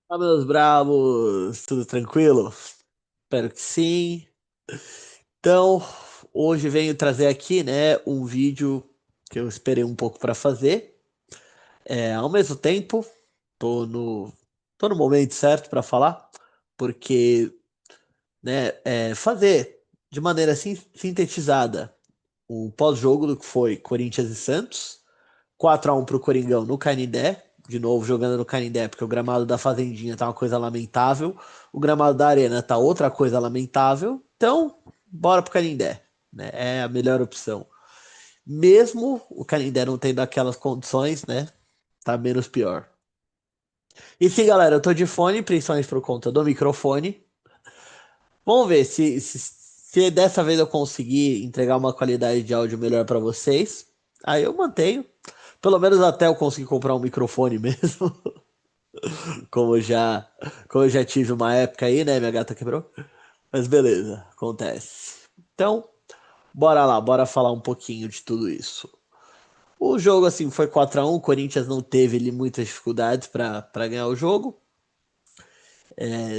Fala, meus bravos, tudo tranquilo? Espero que sim. Então, hoje venho trazer aqui, né, um vídeo que eu esperei um pouco para fazer. Ao mesmo tempo, tô no, tô no momento certo para falar, porque, né, fazer de maneira sintetizada o pós-jogo do que foi Corinthians e Santos, 4-1 pro Coringão no Canindé, de novo jogando no Canindé, porque o gramado da Fazendinha tá uma coisa lamentável, o gramado da Arena tá outra coisa lamentável, então bora pro Canindé, né? É a melhor opção. Mesmo o Canindé não tendo aquelas condições, né? Tá menos pior. E sim, galera, eu tô de fone, principalmente por conta do microfone. Vamos ver se dessa vez eu conseguir entregar uma qualidade de áudio melhor para vocês. Aí eu mantenho. Pelo menos até eu conseguir comprar um microfone mesmo. Como eu já, como eu já tive uma época aí, né? Minha gata quebrou. Mas beleza, acontece. Então, bora lá, bora falar um pouquinho de tudo isso. O jogo, assim, foi 4-1. O Corinthians não teve ali muitas dificuldades para ganhar o jogo.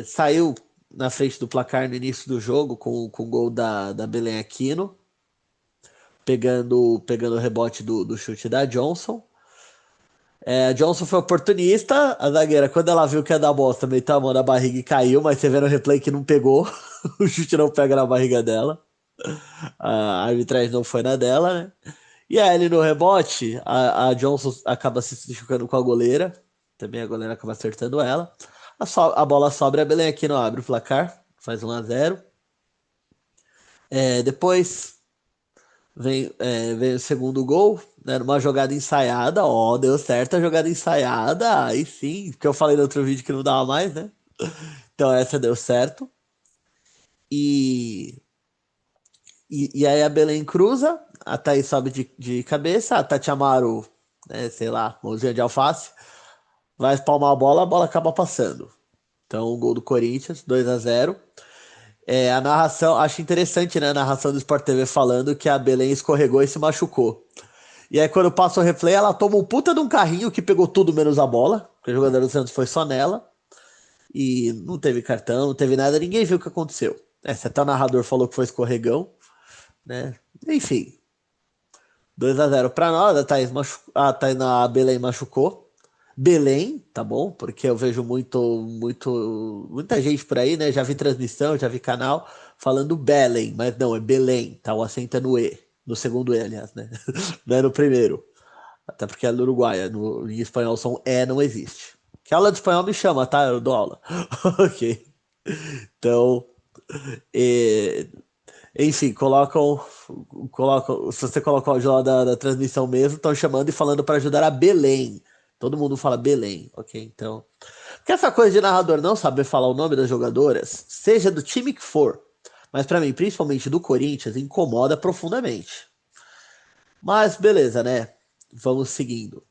Saiu na frente do placar no início do jogo com o gol da Belém Aquino, pegando o rebote do chute da Johnson. A Johnson foi oportunista, a zagueira, quando ela viu que ia dar bosta, meteu a mão na barriga e caiu, mas você vê no replay que não pegou. O chute não pega na barriga dela. A arbitragem não foi na dela, né? E aí, ali no rebote, a Johnson acaba se chocando com a goleira. Também a goleira acaba acertando ela. A bola sobra, a Belém aqui não abre o placar, faz 1-0. Depois vem o segundo gol, né? Numa jogada ensaiada. Ó, deu certo a jogada ensaiada. Aí sim, porque eu falei no outro vídeo que não dava mais, né? Então essa deu certo. E, e aí a Belém cruza, a Thaís sobe de cabeça, a Tati Amaro, né, sei lá, mãozinha de alface, vai espalmar a bola acaba passando. Então, o gol do Corinthians, 2-0. A narração, acho interessante, né? A narração do Sport TV falando que a Belém escorregou e se machucou. E aí, quando passa o replay, ela toma um puta de um carrinho que pegou tudo menos a bola, porque o jogador do Santos foi só nela. E não teve cartão, não teve nada, ninguém viu o que aconteceu. Se até o narrador falou que foi escorregão, né? Enfim, 2-0 pra nós, a Belém machucou. Belém, tá bom? Porque eu vejo muita gente por aí, né? Já vi transmissão, já vi canal falando Belém, mas não, é Belém, tá? O acento é no E, no segundo E, aliás, né? Não é no primeiro. Até porque é do Uruguai, em espanhol som E não existe. Que aula de espanhol me chama, tá? Eu dou aula. Ok. Então, eh, enfim, se você colocar o áudio lá da transmissão mesmo, estão chamando e falando para ajudar a Belém. Todo mundo fala Belém, ok? Então, porque essa coisa de narrador não saber falar o nome das jogadoras, seja do time que for, mas para mim, principalmente do Corinthians, incomoda profundamente. Mas beleza, né? Vamos seguindo.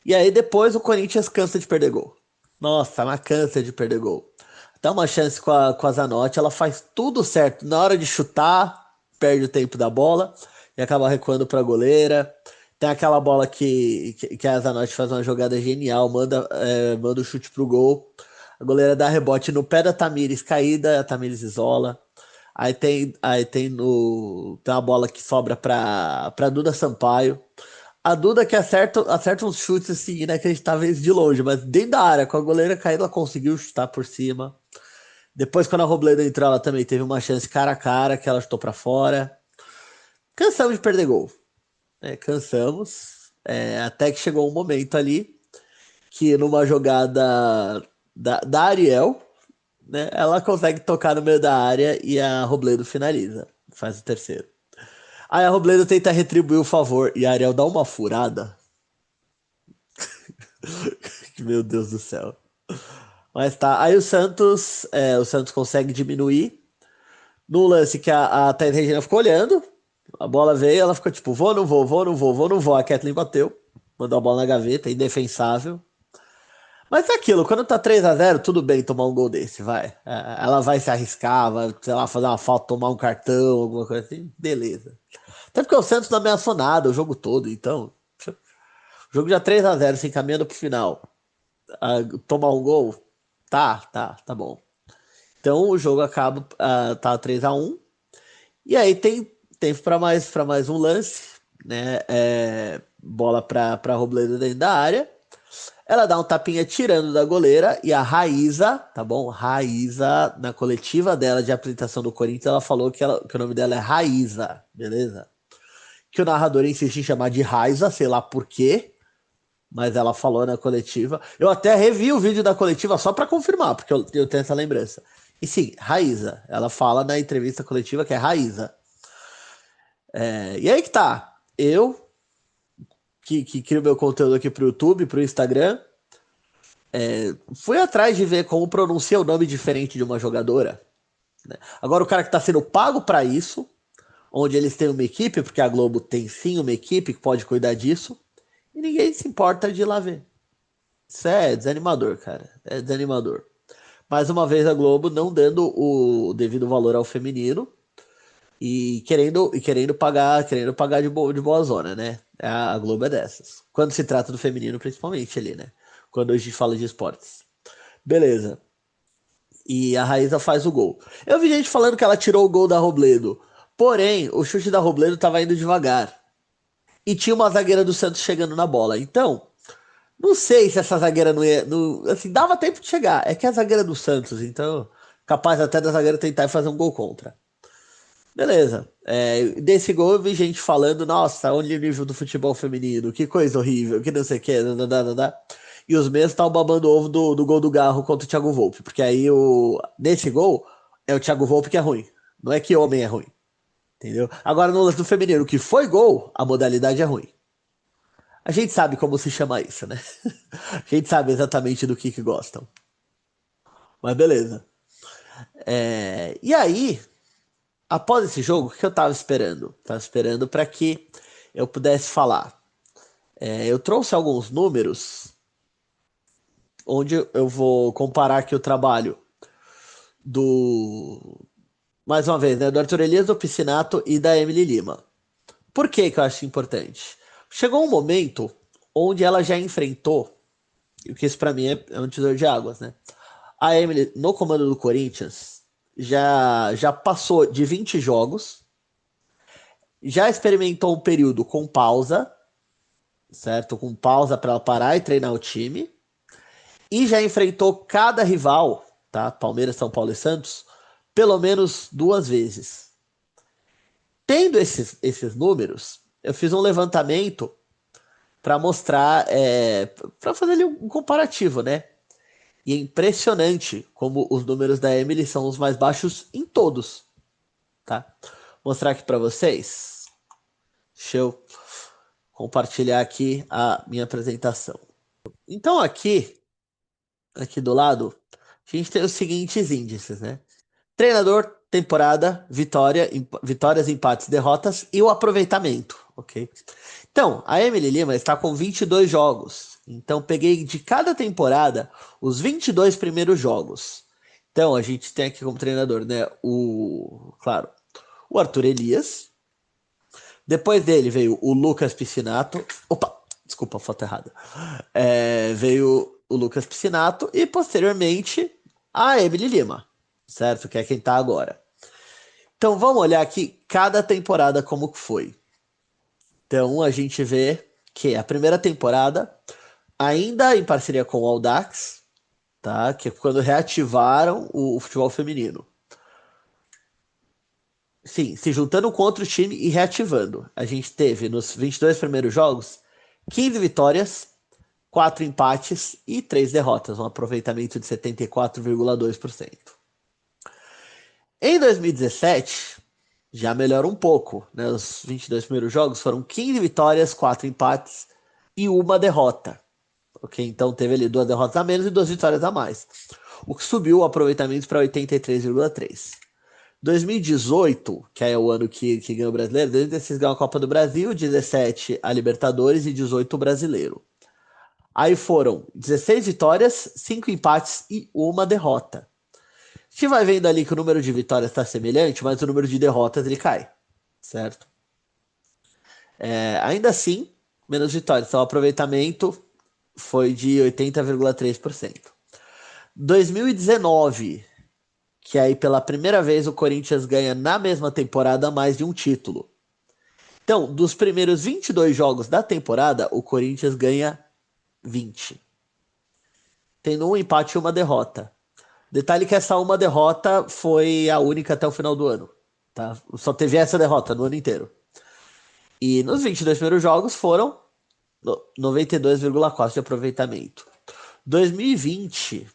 E aí depois o Corinthians cansa de perder gol. Nossa, mas cansa de perder gol. Dá uma chance com a Zanotti, ela faz tudo certo. Na hora de chutar, perde o tempo da bola e acaba recuando para a goleira. Tem aquela bola que a Zanotti faz uma jogada genial, manda o chute pro gol. A goleira dá rebote no pé da Tamires, caída, a Tamires isola. Tem uma bola que sobra pra Duda Sampaio. A Duda que acerta uns chutes assim, inacreditáveis de longe, mas dentro da área, com a goleira caída, ela conseguiu chutar por cima. Depois, quando a Robledo entrou, ela também teve uma chance cara a cara, que ela chutou pra fora. Cansamos de perder gol, né? Cansamos. Até que chegou um momento ali que numa jogada da Ariel, né? Ela consegue tocar no meio da área e a Robledo finaliza. Faz o terceiro. Aí a Robledo tenta retribuir o favor e a Ariel dá uma furada. Meu Deus do céu. Mas tá. Aí o Santos consegue diminuir. No lance que a Thaís Regina ficou olhando, a bola veio, ela ficou tipo, vou, não vou, vou, não vou, vou, não vou. A Kathleen bateu, mandou a bola na gaveta, indefensável. Mas é aquilo, quando tá 3-0 tudo bem tomar um gol desse, vai. Ela vai se arriscar, vai, sei lá, fazer uma falta, tomar um cartão, alguma coisa assim, beleza. Até porque o Santos não ameaçou nada o jogo todo, então. O jogo já 3-0 se encaminhando pro final. tomar um gol? Tá bom. Então o jogo acaba, tá 3-1. E aí tem tempo para mais um lance, né? Bola para Robledo dentro da área. Ela dá um tapinha tirando da goleira e a Raíza, tá bom? Raíza, na coletiva dela de apresentação do Corinthians, ela falou que o nome dela é Raíza, beleza? Que o narrador insiste em chamar de Raiza, sei lá por quê, mas ela falou na coletiva. Eu até revi o vídeo da coletiva só para confirmar, porque eu tenho essa lembrança. E sim, Raíza. Ela fala na entrevista coletiva que é Raíza. E aí que tá. Eu, que crio meu conteúdo aqui pro YouTube, pro Instagram, fui atrás de ver como pronuncia o nome diferente de uma jogadora. Né? Agora, o cara que tá sendo pago para isso, onde eles têm uma equipe, porque a Globo tem sim uma equipe que pode cuidar disso, e ninguém se importa de ir lá ver. Isso é desanimador, cara. É desanimador. Mais uma vez a Globo não dando o devido valor ao feminino e querendo pagar de boa zona, né? A Globo é dessas. Quando se trata do feminino, principalmente ali, né? Quando a gente fala de esportes. Beleza. E a Raíza faz o gol. Eu vi gente falando que ela tirou o gol da Robledo. Porém, o chute da Robledo estava indo devagar. E tinha uma zagueira do Santos chegando na bola. Então, não sei se essa zagueira não ia. Não, assim, dava tempo de chegar. É que é a zagueira do Santos, então, capaz até da zagueira tentar fazer um gol contra. Beleza. Desse gol eu vi gente falando, nossa, olha o nível do futebol feminino, que coisa horrível, que não sei o que, e os mesmos estavam babando o ovo do gol do Garro contra o Thiago Volpe, porque aí nesse gol é o Thiago Volpe que é ruim, não é que homem é ruim, entendeu? Agora no lance do feminino, que foi gol, a modalidade é ruim. A gente sabe como se chama isso, né? A gente sabe exatamente do que gostam. Mas beleza. E aí, após esse jogo, o que eu tava esperando? Tava esperando para que eu pudesse falar. Eu trouxe alguns números onde eu vou comparar aqui o trabalho do. Mais uma vez, né? Do Arthur Elias, do Piscinato e da Emily Lima. Por que eu acho importante? Chegou um momento onde ela já enfrentou, e que isso para mim é um tesouro de águas, né? A Emily, no comando do Corinthians, já passou de 20 jogos, já experimentou um período com pausa, certo? Com pausa para ela parar e treinar o time. E já enfrentou cada rival, tá? Palmeiras, São Paulo e Santos, pelo menos 2 vezes. Tendo esses números, eu fiz um levantamento para mostrar, para fazer ali um comparativo, né? E é impressionante como os números da Emily são os mais baixos em todos, tá? Vou mostrar aqui para vocês. Deixa eu compartilhar aqui a minha apresentação. Então aqui do lado, a gente tem os seguintes índices, né? Treinador, temporada, vitórias, empates, derrotas e o aproveitamento, ok? Então, a Emily Lima está com 22 jogos. Então, peguei de cada temporada os 22 primeiros jogos. Então, a gente tem aqui como treinador, né, claro, o Arthur Elias. Depois dele veio o Lucas Piscinato. Opa, desculpa, a foto errada. Veio o Lucas Piscinato e, posteriormente, a Emily Lima, certo? Que é quem tá agora. Então, vamos olhar aqui cada temporada como que foi. Então, a gente vê que a primeira temporada, ainda em parceria com o Audax, tá? Que é quando reativaram o futebol feminino. Sim, se juntando com outro time e reativando. A gente teve nos 22 primeiros jogos 15 vitórias, 4 empates e 3 derrotas, um aproveitamento de 74,2%. Em 2017, já melhora um pouco, né? Os 22 primeiros jogos foram 15 vitórias, 4 empates e uma derrota. Ok, então teve ali 2 derrotas a menos e 2 vitórias a mais, o que subiu o aproveitamento para 83,3%. 2018, que é o ano que ganhou o brasileiro, 2016 ganhou a Copa do Brasil, 17 a Libertadores e 18 o brasileiro. Aí foram 16 vitórias, 5 empates e uma derrota. A gente vai vendo ali que o número de vitórias está semelhante, mas o número de derrotas ele cai, certo? Ainda assim, menos vitórias. Então, aproveitamento foi de 80,3%. 2019, que aí pela primeira vez o Corinthians ganha na mesma temporada mais de um título. Então, dos primeiros 22 jogos da temporada, o Corinthians ganha 20. Tendo um empate e uma derrota. Detalhe que essa uma derrota foi a única até o final do ano. Tá? Só teve essa derrota no ano inteiro. E nos 22 primeiros jogos foram 92,4% de aproveitamento. 2020,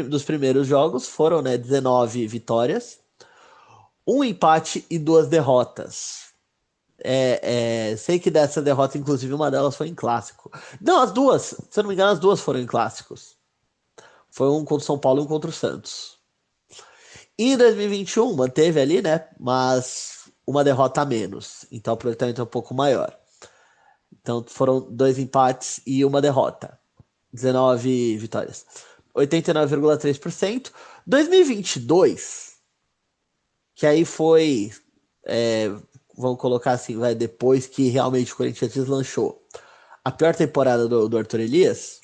dos primeiros jogos foram, né, 19 vitórias, um empate e duas derrotas. Sei que dessa derrota, inclusive, uma delas foi em clássico. Não, as duas, se eu não me engano, as duas foram em clássicos. Foi um contra o São Paulo e um contra o Santos. E em 2021 manteve ali, né? Mas uma derrota a menos. Então o aproveitamento é um pouco maior. Então foram dois empates e uma derrota. 19 vitórias. 89,3%. 2022, que aí foi. Vamos colocar assim, vai, depois que realmente o Corinthians deslanchou. A pior temporada do Arthur Elias.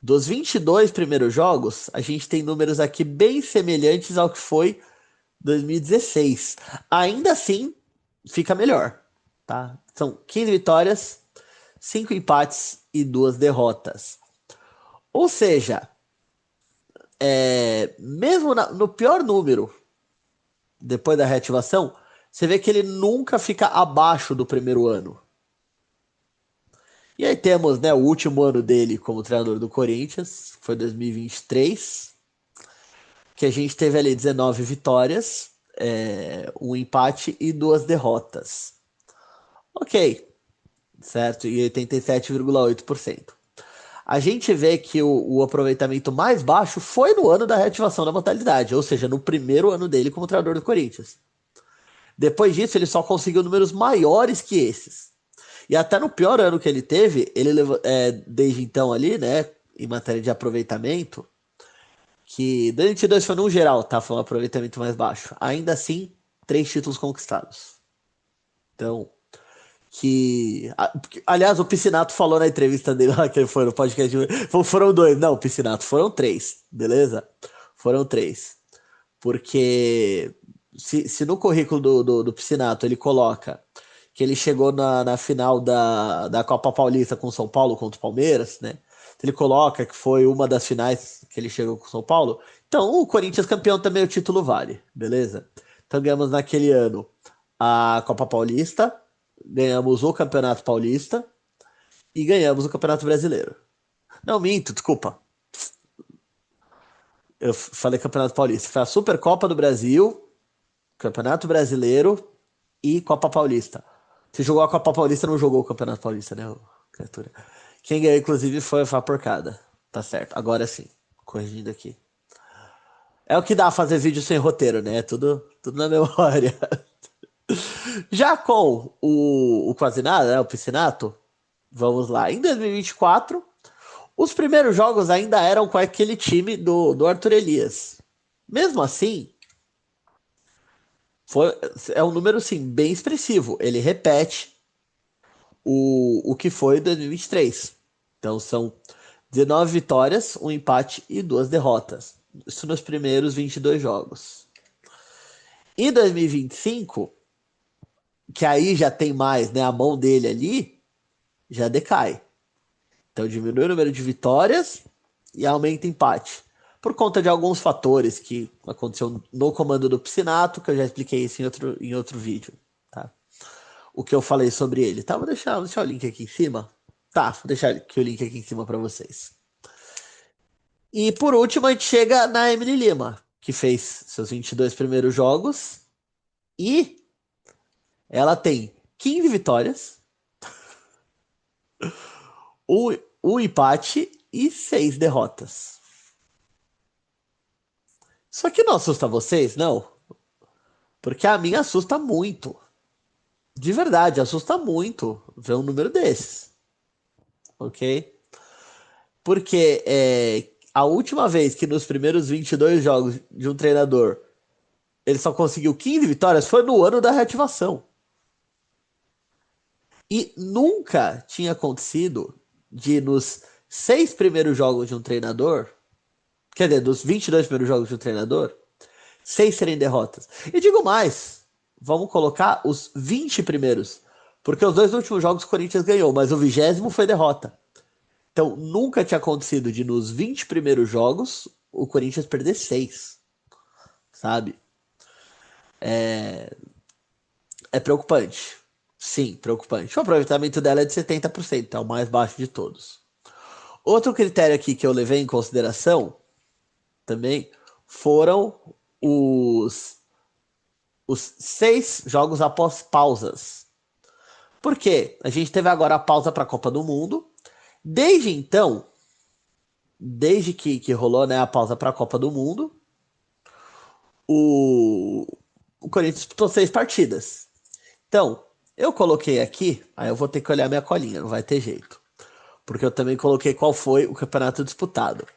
Dos 22 primeiros jogos, a gente tem números aqui bem semelhantes ao que foi 2016. Ainda assim, fica melhor, tá? São 15 vitórias, 5 empates e 2 derrotas. Ou seja, mesmo no pior número, depois da reativação, você vê que ele nunca fica abaixo do primeiro ano. E aí temos, né, o último ano dele como treinador do Corinthians, foi 2023, que a gente teve ali 19 vitórias, um empate e 2 derrotas. Ok, certo? E 87,8%. A gente vê que o aproveitamento mais baixo foi no ano da reativação da modalidade, ou seja, no primeiro ano dele como treinador do Corinthians. Depois disso, ele só conseguiu números maiores que esses. E até no pior ano que ele teve, ele levou, desde então ali, né, em matéria de aproveitamento, que 2022 foi no geral, tá? Foi um aproveitamento mais baixo. Ainda assim, 3 títulos conquistados. Então, aliás, o Piscinato falou na entrevista dele lá, que foi no podcast. Foram dois. Não, Piscinato, foram três, beleza? Foram três. Porque se no currículo do Piscinato ele coloca que ele chegou na final da Copa Paulista com o São Paulo contra o Palmeiras, né? Ele coloca que foi uma das finais que ele chegou com o São Paulo. Então, o Corinthians campeão também o título vale, beleza? Então, ganhamos naquele ano a Copa Paulista, ganhamos o Campeonato Paulista e ganhamos o Campeonato Brasileiro. Não, minto, desculpa. Eu falei Campeonato Paulista. Foi a Supercopa do Brasil, Campeonato Brasileiro e Copa Paulista. Você jogou a Copa Paulista, não jogou o Campeonato Paulista, né, criatura? Quem ganhou, inclusive, foi a Porcada. Tá certo. Agora sim. Corrigindo aqui. É o que dá fazer vídeo sem roteiro, né? Tudo na memória. Já com o Quase Nada, né, o Piscinato, vamos lá. Em 2024, os primeiros jogos ainda eram com aquele time do Arthur Elias. Mesmo assim, é um número sim, bem expressivo. Ele repete o que foi em 2023. Então são 19 vitórias, um empate e 2 derrotas. Isso nos primeiros 22 jogos. Em 2025, que aí já tem mais, né, a mão dele ali, já decai. Então diminui o número de vitórias e aumenta o empate. Por conta de alguns fatores que aconteceu no comando do Piscinato, que eu já expliquei isso em outro vídeo. Tá? O que eu falei sobre ele. Tá, vou deixar o link aqui em cima. Tá, vou deixar aqui o link aqui em cima para vocês. E por último, a gente chega na Emily Lima, que fez seus 22 primeiros jogos. E ela tem 15 vitórias, um empate e 6 derrotas. Isso aqui não assusta vocês, não? Porque a minha assusta muito. De verdade, assusta muito ver um número desses. Ok? Porque a última vez que nos primeiros 22 jogos de um treinador ele só conseguiu 15 vitórias foi no ano da reativação. E nunca tinha acontecido de nos 6 primeiros jogos de um treinador, quer dizer, dos 22 primeiros jogos de um treinador, 6 serem derrotas. E digo mais, vamos colocar os 20 primeiros, porque os 2 últimos jogos o Corinthians ganhou, mas o 20º foi derrota. Então, nunca tinha acontecido de nos 20 primeiros jogos o Corinthians perder 6, sabe? É preocupante. Sim, preocupante. O aproveitamento dela é de 70%, é o mais baixo de todos. Outro critério aqui que eu levei em consideração também foram os 6 jogos após pausas. Por quê? A gente teve agora a pausa para a Copa do Mundo. Desde então, desde que rolou, né, a pausa para a Copa do Mundo, o Corinthians disputou 6 partidas. Então, eu coloquei aqui, aí eu vou ter que olhar minha colinha, não vai ter jeito. Porque eu também coloquei qual foi o campeonato disputado.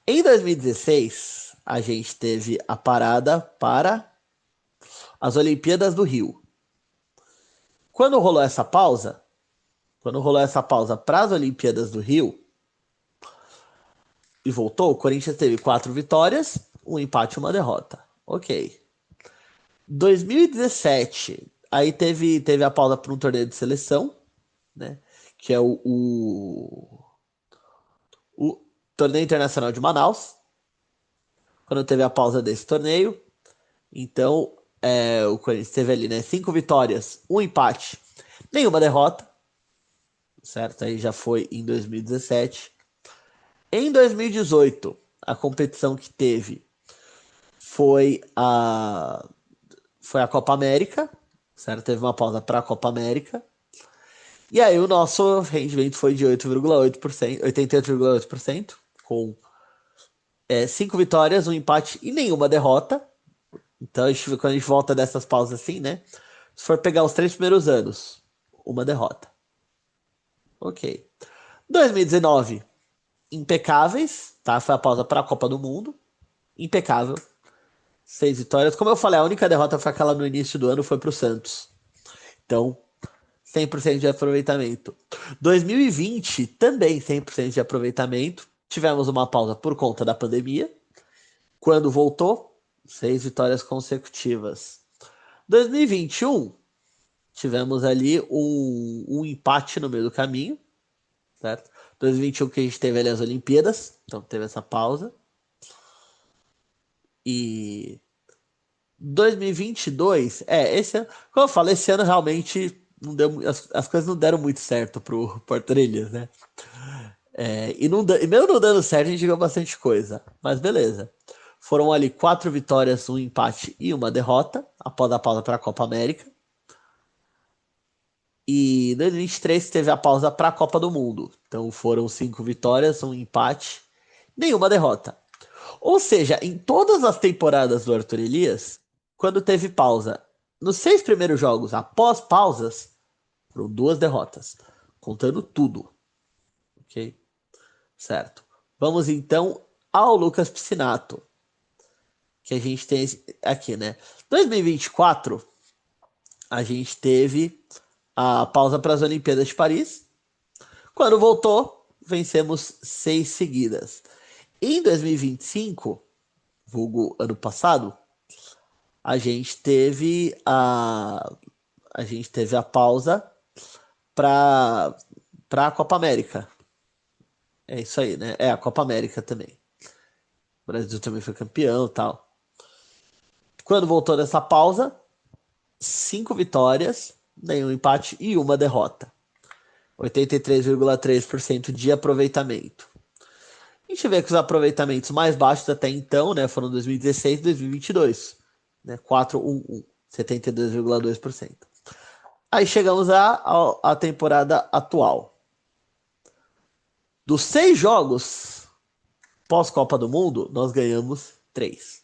Em 2016, a gente teve a parada para as Olimpíadas do Rio. Quando rolou essa pausa, para as Olimpíadas do Rio e voltou, o Corinthians teve 4 vitórias, um empate e uma derrota. Ok. 2017, aí teve a pausa para um torneio de seleção, né? Que é o Torneio Internacional de Manaus. Quando teve a pausa desse torneio, então o Corinthians teve ali, né? 5 vitórias, um empate, nenhuma derrota, certo? Aí já foi em 2017. Em 2018, a competição que teve foi a Copa América, certo? Teve uma pausa para a Copa América. E aí o nosso rendimento foi de 8,8%, 88,8%, com 5 vitórias, um empate e nenhuma derrota. Então, quando a gente volta dessas pausas assim, né? Se for pegar os 3 primeiros anos, uma derrota. Ok. 2019, impecáveis, tá? Foi a pausa para a Copa do Mundo. Impecável. 6 vitórias. Como eu falei, a única derrota foi aquela no início do ano, foi pro Santos. Então, 100% de aproveitamento. 2020, também 100% de aproveitamento. Tivemos uma pausa por conta da pandemia. Quando voltou, 6 vitórias consecutivas. 2021, tivemos ali um empate no meio do caminho, certo? 2021 que a gente teve ali as Olimpíadas, então teve essa pausa. E 2022, esse ano, como eu falo, esse ano realmente não deu, as coisas não deram muito certo pro Porto Elias, né? E mesmo não dando certo, a gente ganhou bastante coisa. Mas beleza. Foram ali 4 vitórias, um empate e uma derrota, após a pausa para a Copa América. E em 2023 teve a pausa para a Copa do Mundo. Então foram 5 vitórias, um empate, nenhuma derrota. Ou seja, em todas as temporadas do Arthur Elias, quando teve pausa, nos 6 primeiros jogos, após pausas, foram 2 derrotas, contando tudo. Ok? Certo. Vamos então ao Lucas Piscinato, que a gente tem aqui, né? 2024, a gente teve a pausa para as Olimpíadas de Paris. Quando voltou, vencemos 6 seguidas. Em 2025, vulgo ano passado, a gente teve a pausa para a Copa América. É isso aí, né? É a Copa América também. O Brasil também foi campeão e tal. Quando voltou dessa pausa, 5 vitórias, nenhum empate e uma derrota. 83,3% de aproveitamento. A gente vê que os aproveitamentos mais baixos até então, né, foram 2016 e 2022, né, 4-1-1, 72,2%. Aí chegamos à temporada atual. Dos 6 jogos pós-Copa do Mundo, nós ganhamos 3.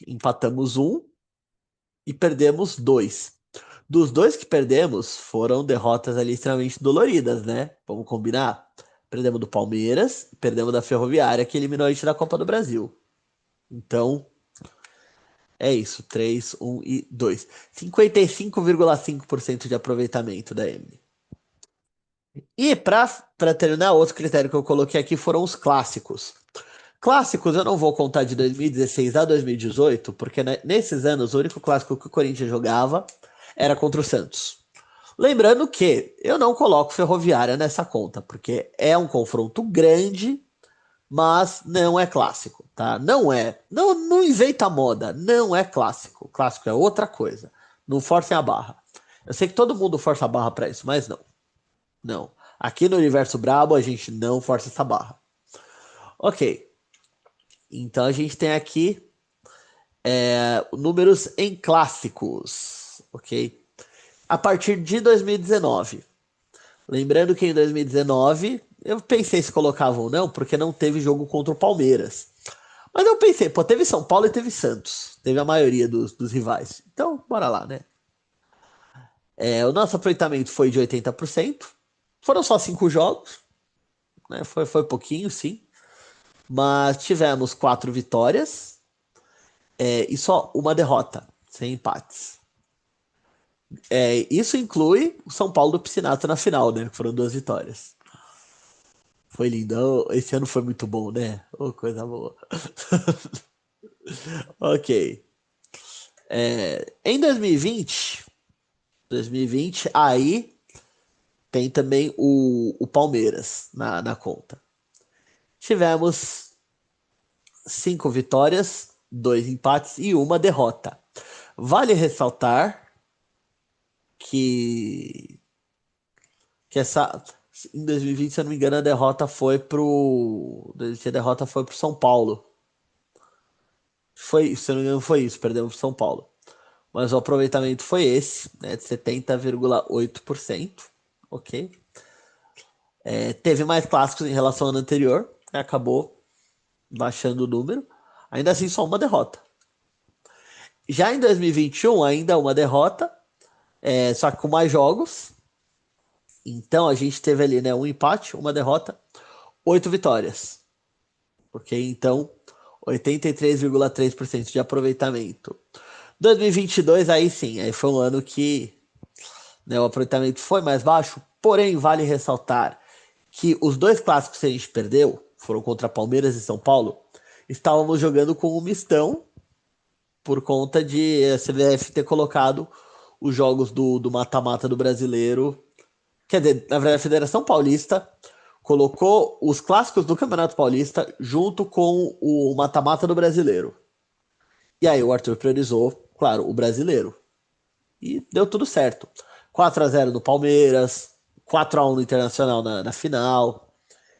Empatamos 1 e perdemos 2. Dos 2 que perdemos, foram derrotas ali extremamente doloridas, né? Vamos combinar? Perdemos do Palmeiras, perdemos da Ferroviária, que eliminou a gente da Copa do Brasil. Então, É isso, 3, 1 e 2. 55,5% de aproveitamento da Emily. E para terminar, outro critério que eu coloquei aqui foram os clássicos. Clássicos eu não vou contar de 2016 a 2018, porque nesses anos o único clássico que o Corinthians jogava era contra o Santos. Lembrando que eu não coloco Ferroviária nessa conta, porque é um confronto grande, mas não é clássico, tá? Não é. Não inventa moda, não é clássico. Clássico é outra coisa. Não forcem a barra. Eu sei que todo mundo força a barra para isso, mas não. Não. Aqui no Universo Brabo a gente não força essa barra. Ok. Então a gente tem aqui números em clássicos, ok? A partir de 2019. Lembrando que em 2019 eu pensei se colocava ou não, porque não teve jogo contra o Palmeiras. Mas eu pensei, pô, teve São Paulo e teve Santos. Teve a maioria dos rivais. Então, bora lá, né? O nosso aproveitamento foi de 80%. Foram só 5 jogos, né? Foi pouquinho, sim. Mas tivemos 4 vitórias e só uma derrota, sem empates. Isso inclui o São Paulo do Piscinato na final, né? Que foram 2 vitórias. Foi lindo. Esse ano foi muito bom, né? Oh, coisa boa. Ok. Em 2020, aí tem também o Palmeiras na conta. Tivemos 5 vitórias, 2 empates e uma derrota. Vale ressaltar que essa em 2020, se eu não me engano, a derrota foi pro São Paulo. Se eu não me engano, foi isso, perdemos pro São Paulo. Mas o aproveitamento foi esse, né, de 70,8%, ok? Teve mais clássicos em relação ao ano anterior, né, acabou baixando o número. Ainda assim, só uma derrota. Já em 2021, ainda uma derrota, só que com mais jogos. Então a gente teve ali, né, um empate, uma derrota, 8 vitórias. Ok? Então, 83,3% de aproveitamento. 2022, aí sim, aí foi um ano que, né, o aproveitamento foi mais baixo, porém vale ressaltar que os 2 clássicos que a gente perdeu, foram contra Palmeiras e São Paulo, estávamos jogando com um mistão por conta de a CBF ter colocado os jogos do mata-mata do brasileiro. Quer dizer, na verdade, a Federação Paulista colocou os clássicos do Campeonato Paulista junto com o mata-mata do brasileiro. E aí o Arthur priorizou, claro, o brasileiro. E deu tudo certo. 4-0 no Palmeiras, 4-1 no Internacional na final.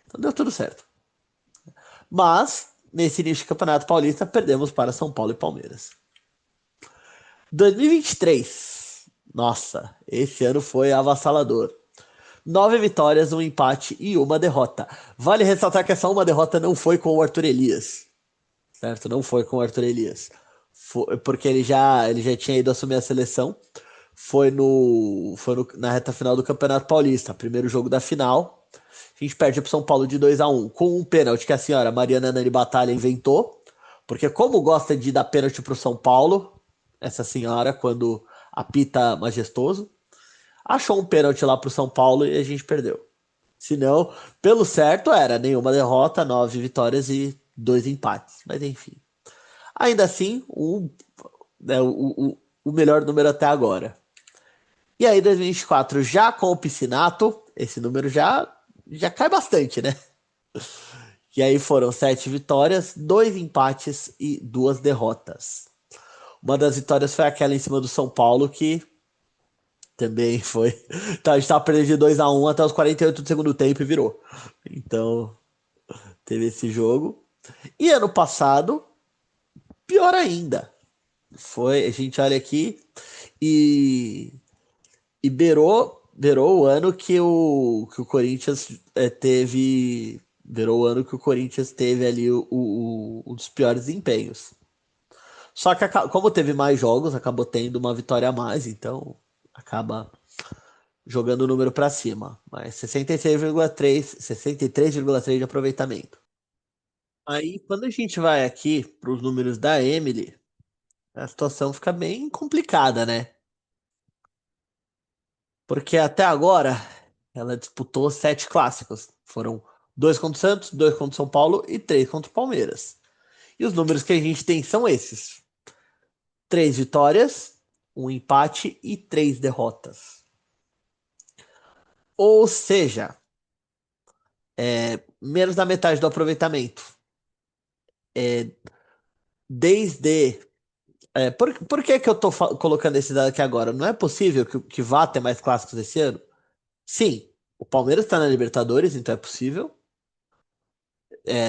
Então deu tudo certo. Mas, nesse início de Campeonato Paulista, perdemos para São Paulo e Palmeiras. 2023. Nossa, esse ano foi avassalador. 9 vitórias, um empate e uma derrota. Vale ressaltar que essa uma derrota não foi com o Arthur Elias. Certo? Não foi com o Arthur Elias. Porque ele já tinha ido assumir a seleção. Na reta final do Campeonato Paulista. Primeiro jogo da final. A gente perde para São Paulo de 2-1 com um pênalti que a senhora Mariana Nani Batalha inventou. Porque como gosta de dar pênalti para o São Paulo, essa senhora, quando apita majestoso, achou um pênalti lá pro São Paulo e a gente perdeu. Se não, pelo certo era nenhuma derrota, 9 vitórias e 2 empates. Mas enfim. Ainda assim, o melhor número até agora. E aí, 2024, já com o Piscinato, esse número já cai bastante, né? E aí foram 7 vitórias, 2 empates e 2 derrotas. Uma das vitórias foi aquela em cima do São Paulo, que também foi. Tá, a gente tava perdendo de 2-1 até os 48 do segundo tempo e virou. Então, teve esse jogo. E ano passado, pior ainda. A gente olha aqui e beirou o ano que o Corinthians teve. Beirou o ano que o Corinthians teve ali um dos piores desempenhos. Só que como teve mais jogos, acabou tendo uma vitória a mais, então acaba jogando o número para cima. Mas 63,3 de aproveitamento. Aí, quando a gente vai aqui para os números da Emily, a situação fica bem complicada, né? Porque até agora ela disputou 7 clássicos. Foram dois contra o Santos, dois contra o São Paulo e três contra o Palmeiras. E os números que a gente tem são esses: 3 vitórias, um empate e 3 derrotas. Ou seja, menos da metade do aproveitamento. Desde. Por que eu tô colocando esse dado aqui agora? Não é possível que vá ter mais clássicos esse ano? Sim, o Palmeiras está na Libertadores, então é possível.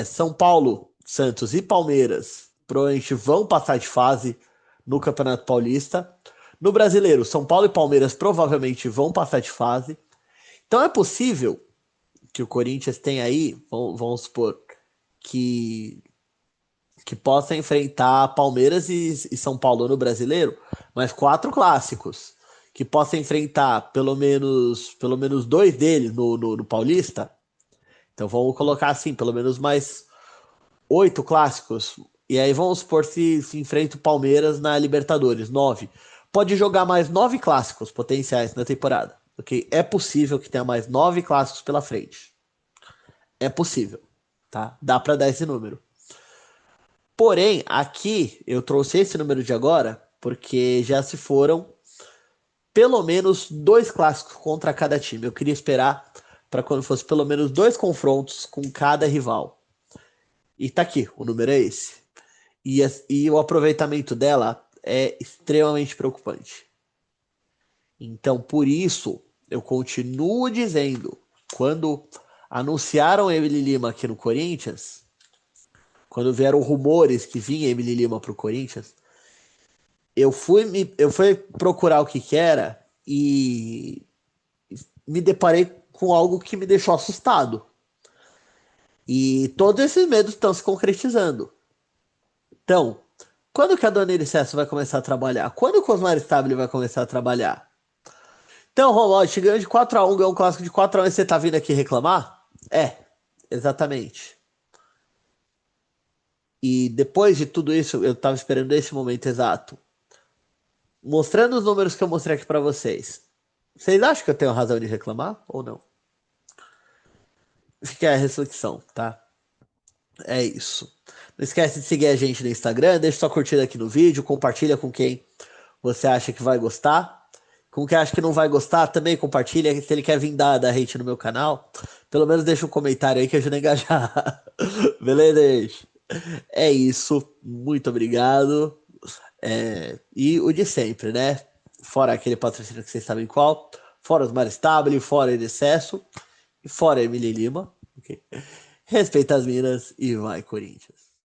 São Paulo, Santos e Palmeiras provavelmente vão passar de fase no Campeonato Paulista. No Brasileiro, São Paulo e Palmeiras provavelmente vão passar de fase. Então é possível que o Corinthians tenha aí, vamos supor, que, que possa enfrentar Palmeiras e São Paulo no Brasileiro, mas 4 clássicos. Que possa enfrentar pelo menos 2 deles no Paulista. Então vamos colocar assim, pelo menos mais 8 clássicos. E aí vamos supor se enfrenta o Palmeiras na Libertadores, 9. Pode jogar mais 9 clássicos potenciais na temporada. Ok? É possível que tenha mais 9 clássicos pela frente. É possível. Tá? Dá para dar esse número. Porém, aqui eu trouxe esse número de agora porque já se foram pelo menos 2 clássicos contra cada time. Eu queria esperar para quando fosse pelo menos 2 confrontos com cada rival. E tá aqui, o número é esse. E o aproveitamento dela é extremamente preocupante. Então, por isso, eu continuo dizendo, quando anunciaram Emily Lima aqui no Corinthians, quando vieram rumores que vinha Emily Lima pro Corinthians, eu fui procurar o que era e me deparei com algo que me deixou assustado. E todos esses medos estão se concretizando. Então, quando que a Dona Ericesso vai começar a trabalhar? Quando o Cosmar Stable vai começar a trabalhar? Então, Romuald, ganhou de 4-1, ganhou um clássico de 4-1 e você tá vindo aqui reclamar? Exatamente. E depois de tudo isso, eu tava esperando esse momento exato. Mostrando os números que eu mostrei aqui pra vocês. Vocês acham que eu tenho razão de reclamar ou não? Fica a reflexão, tá? É isso. Não esquece de seguir a gente no Instagram, deixa sua curtida aqui no vídeo, compartilha com quem você acha que vai gostar. Com quem acha que não vai gostar, também compartilha. Se ele quer vir dar hate no meu canal, pelo menos deixa um comentário aí que ajuda a engajar. Beleza? É isso. Muito obrigado. E o de sempre, né? Fora aquele patrocínio que vocês sabem qual. Fora os Mar Stable, fora ele excesso. E fora Emily Lima. Okay? Respeita as minas e vai, Corinthians.